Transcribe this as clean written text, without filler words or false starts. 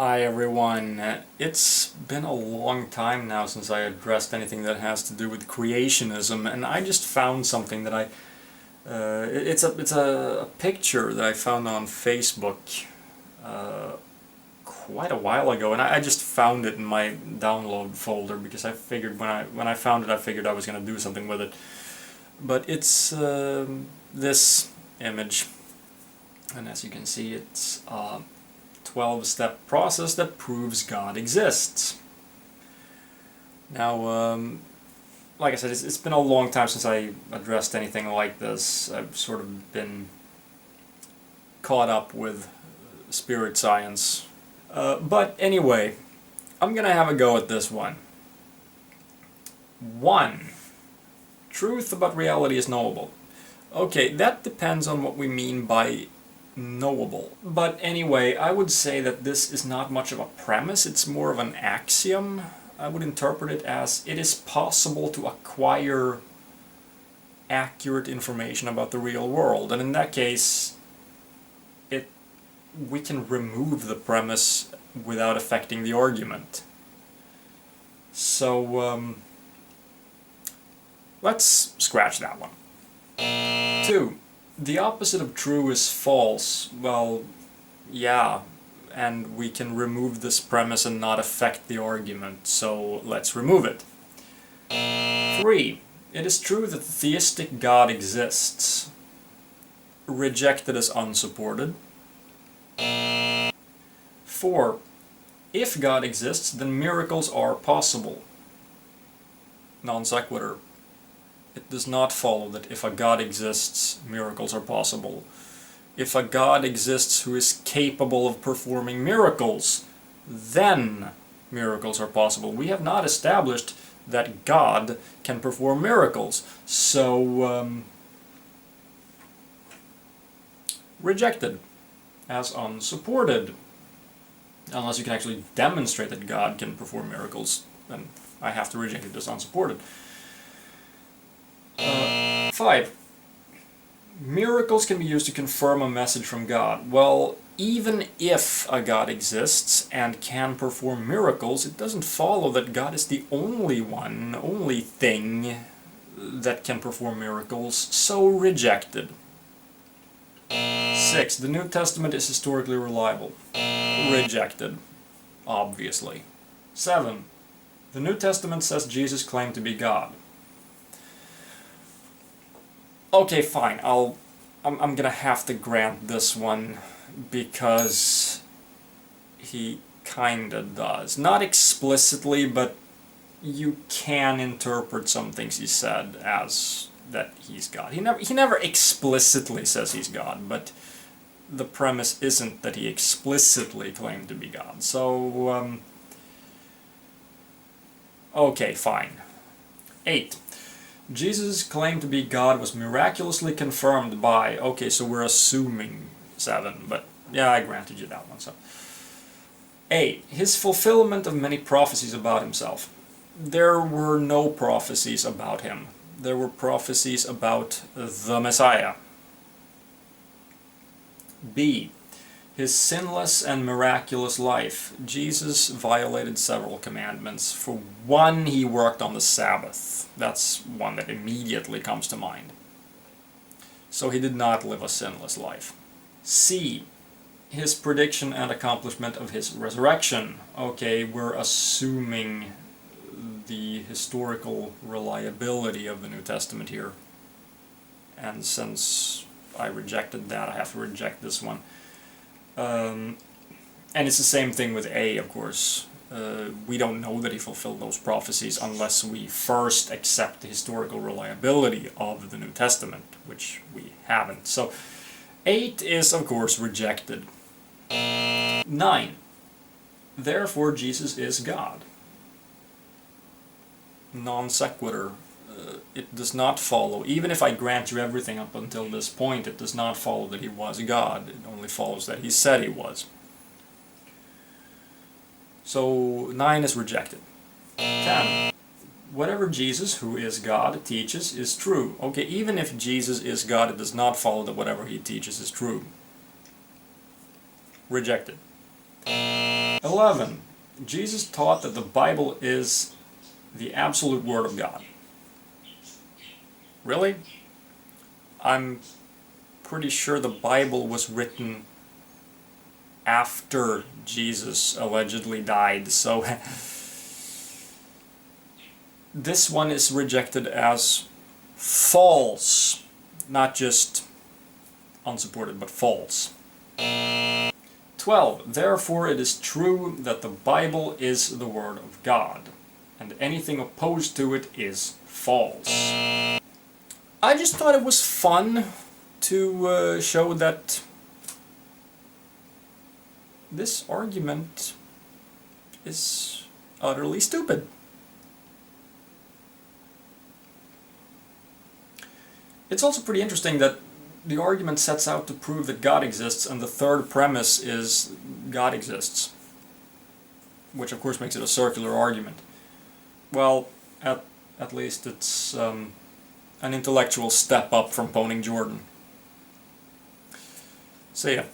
Hi everyone. It's been a long time now since I addressed anything that has to do with creationism, and I just found something that it's a picture that I found on Facebook quite a while ago, and I just found it in my download folder because I figured when I found it, I figured I was going to do something with it. But it's this image, and as you can see, it's 12-step process that proves God exists. Now, like I said, it's been a long time since I addressed anything like this. I've sort of been caught up with spirit science. But anyway, I'm gonna have a go at this one. 1. Truth about reality is knowable. Okay, that depends on what we mean by knowable. But anyway, I would say that this is not much of a premise, it's more of an axiom. I would interpret it as it is possible to acquire accurate information about the real world, and in that case we can remove the premise without affecting the argument. So let's scratch that one. 2. The opposite of true is false. Well, yeah, and we can remove this premise and not affect the argument, so let's remove it. 3. It is true that the theistic God exists. Rejected as unsupported. 4. If God exists, then miracles are possible. Non sequitur. It does not follow that if a God exists, miracles are possible. If a God exists who is capable of performing miracles, then miracles are possible. We have not established that God can perform miracles, so rejected as unsupported. Unless you can actually demonstrate that God can perform miracles, then I have to reject it as unsupported. 5. Miracles can be used to confirm a message from God. Well, even if a God exists and can perform miracles, it doesn't follow that God is the only thing that can perform miracles, so rejected. 6. The New Testament is historically reliable. Rejected, obviously. 7. The New Testament says Jesus claimed to be God. Okay, fine, I'm gonna have to grant this one because he kinda does. Not explicitly, but you can interpret some things he said as that he's God. He never explicitly says he's God, but the premise isn't that he explicitly claimed to be God. So, okay, fine. 8. Jesus' claim to be God was miraculously confirmed by... Okay, so we're assuming 7, but yeah, I granted you that one. So 8. His fulfillment of many prophecies about himself. There were no prophecies about him. There were prophecies about the Messiah. B. His sinless and miraculous life. Jesus violated several commandments. For one, he worked on the Sabbath. That's one that immediately comes to mind. So he did not live a sinless life. C. His prediction and accomplishment of his resurrection. Okay, we're assuming the historical reliability of the New Testament here. And since I rejected that, I have to reject this one. And it's the same thing with A, of course. We don't know that he fulfilled those prophecies unless we first accept the historical reliability of the New Testament, which we haven't. So 8 is, of course, rejected. 9. Therefore, Jesus is God. Non sequitur. It does not follow, even if I grant you everything up until this point, it does not follow that he was God. It only follows that he said he was. So 9 is rejected. 10. Whatever Jesus, who is God, teaches is true. Okay, even if Jesus is God, it does not follow that whatever he teaches is true. Rejected. 11. 11. Jesus taught that the Bible is the absolute Word of God. Really? I'm pretty sure the Bible was written after Jesus allegedly died, so this one is rejected as false, not just unsupported, but false. 12. Therefore it is true that the Bible is the Word of God, and anything opposed to it is false. I just thought it was fun to show that this argument is utterly stupid. It's also pretty interesting that the argument sets out to prove that God exists, and the third premise is God exists, which of course makes it a circular argument. Well, at least it's an intellectual step up from Poning Jordan. See ya.